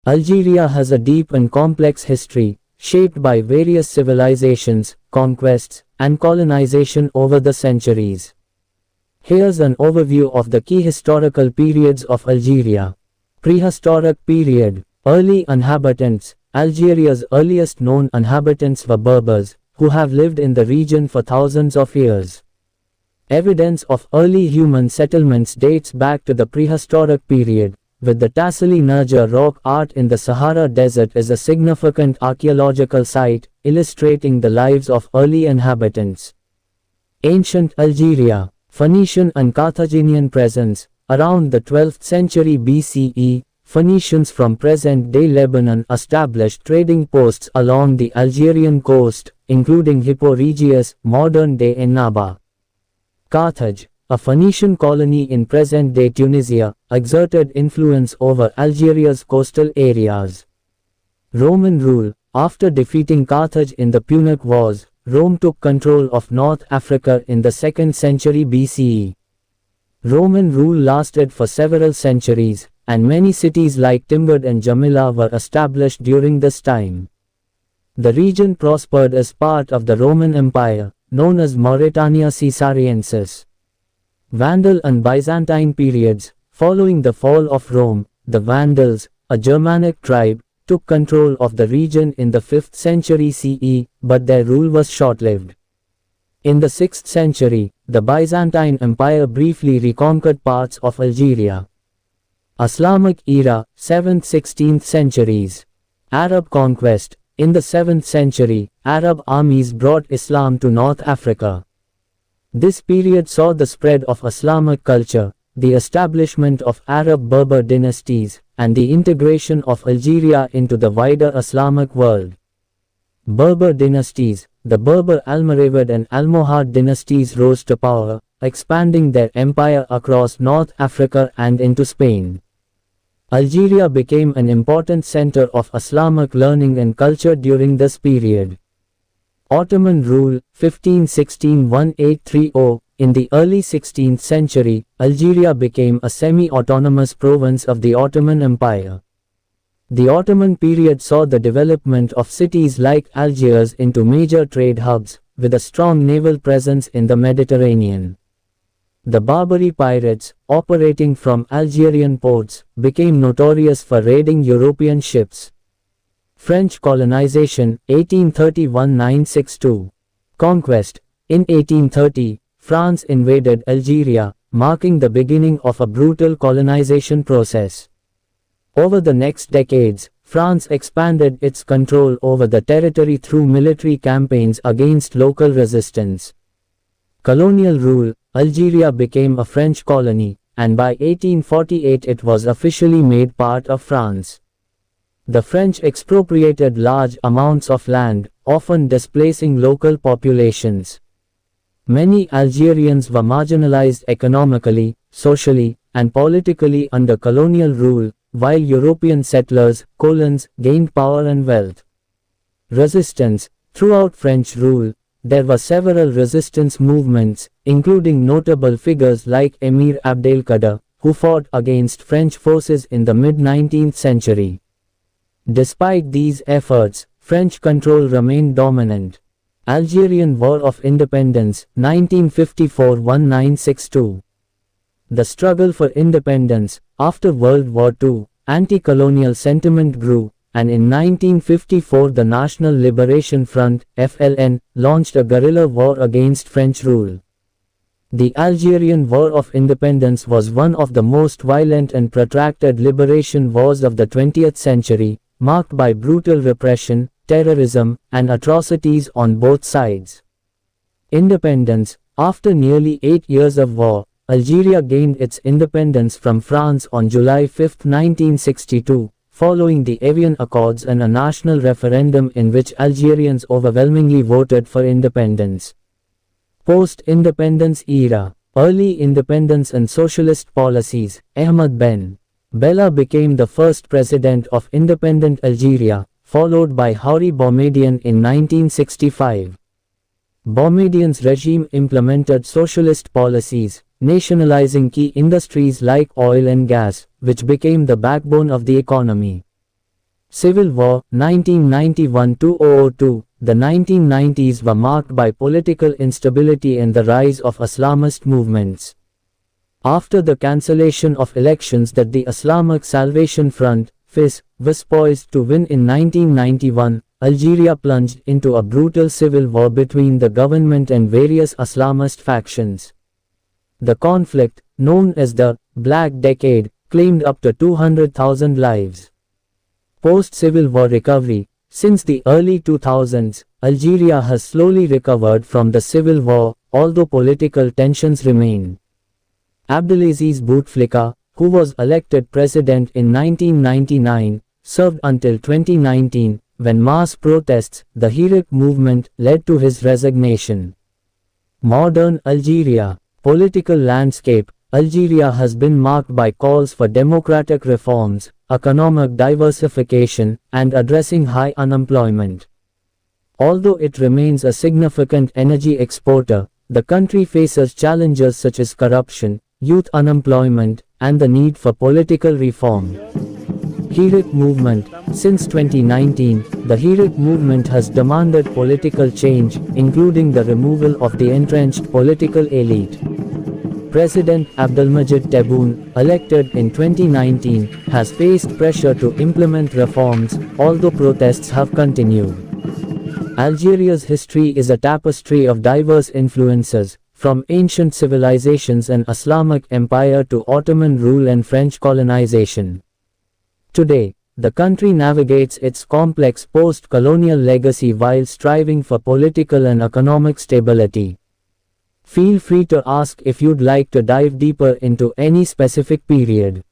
Algeria has a deep and complex history, shaped by various civilizations, conquests, and colonization over the centuries. Here's an overview of the key historical periods of Algeria. Prehistoric period. Early inhabitants. Algeria's earliest known inhabitants were Berbers, who have lived in the region for thousands of years. Evidence of early human settlements dates back to the prehistoric period, with the Tassili Nerja rock art in the Sahara Desert as a significant archaeological site, illustrating the lives of early inhabitants. Ancient Algeria. Phoenician and Carthaginian presence. Around the 12th century BCE, Phoenicians from present-day Lebanon established trading posts along the Algerian coast, including Hippo Regius, modern-day Ennaba. Carthage, a Phoenician colony in present-day Tunisia, exerted influence over Algeria's coastal areas. Roman rule. After defeating Carthage in the Punic Wars, Rome took control of North Africa in the 2nd century BCE. Roman rule lasted for several centuries, and many cities like Timbed and Jamila were established during this time. The region prospered as part of the Roman Empire, known as Mauretania Caesariensis. Vandal and Byzantine periods. Following the fall of Rome, the Vandals, a Germanic tribe, took control of the region in the 5th century CE, but their rule was short-lived. In the 6th century, the Byzantine Empire briefly reconquered parts of Algeria. Islamic era, 7th–16th centuries. Arab conquest. In the 7th century, Arab armies brought Islam to North Africa. This period saw the spread of Islamic culture, the establishment of Arab Berber dynasties, and the integration of Algeria into the wider Islamic world. Berber dynasties. The Berber Almoravid and Almohad dynasties rose to power, expanding their empire across North Africa and into Spain. Algeria became an important center of Islamic learning and culture during this period. Ottoman rule, 1516–1830. In the early 16th century, Algeria became a semi-autonomous province of the Ottoman Empire. The Ottoman period saw the development of cities like Algiers into major trade hubs, with a strong naval presence in the Mediterranean. The Barbary pirates, operating from Algerian ports, became notorious for raiding European ships. French colonization, 1831–962. Conquest. In 1830, France invaded Algeria, marking the beginning of a brutal colonization process. Over the next decades, France expanded its control over the territory through military campaigns against local resistance. Colonial rule. Algeria became a French colony, and by 1848 it was officially made part of France. The French expropriated large amounts of land, often displacing local populations. Many Algerians were marginalized economically, socially, and politically under colonial rule, while European settlers, colons, gained power and wealth. Resistance. Throughout French rule, there were several resistance movements, including notable figures like Emir Abdelkader, who fought against French forces in the mid-19th century. Despite these efforts, French control remained dominant. Algerian War of Independence, 1954–1962. The struggle for independence. After World War II, anti-colonial sentiment grew, and in 1954 the National Liberation Front, FLN, launched a guerrilla war against French rule. The Algerian War of Independence was one of the most violent and protracted liberation wars of the 20th century, marked by brutal repression, terrorism, and atrocities on both sides. Independence. After nearly 8 years of war, Algeria gained its independence from France on July 5, 1962, following the Evian Accords and a national referendum in which Algerians overwhelmingly voted for independence. Post-independence era. Early independence and socialist policies. Ahmed Ben Bella became the first president of independent Algeria, followed by Houari Boumediene in 1965. Boumediene's regime implemented socialist policies, nationalizing key industries like oil and gas, which became the backbone of the economy. Civil War, 1991–2002. The 1990s were marked by political instability and the rise of Islamist movements. After the cancellation of elections that the Islamic Salvation Front, FIS, was poised to win in 1991, Algeria plunged into a brutal civil war between the government and various Islamist factions. The conflict, known as the Black Decade, claimed up to 200,000 lives. Post-Civil War recovery. Since the early 2000s, Algeria has slowly recovered from the civil war, although political tensions remain. Abdelaziz Bouteflika, who was elected president in 1999, served until 2019, when mass protests, the Hirak movement, led to his resignation. Modern Algeria. Political landscape. Algeria has been marked by calls for democratic reforms, economic diversification, and addressing high unemployment. Although it remains a significant energy exporter, the country faces challenges such as corruption, youth unemployment, and the need for political reform. Hirak movement. Since 2019, the Hirak movement has demanded political change, including the removal of the entrenched political elite. President Abdelmajid Tebboune, elected in 2019, has faced pressure to implement reforms, although protests have continued. Algeria's history is a tapestry of diverse influences, from ancient civilizations and Islamic empire to Ottoman rule and French colonization. Today, the country navigates its complex post-colonial legacy while striving for political and economic stability. Feel free to ask if you'd like to dive deeper into any specific period.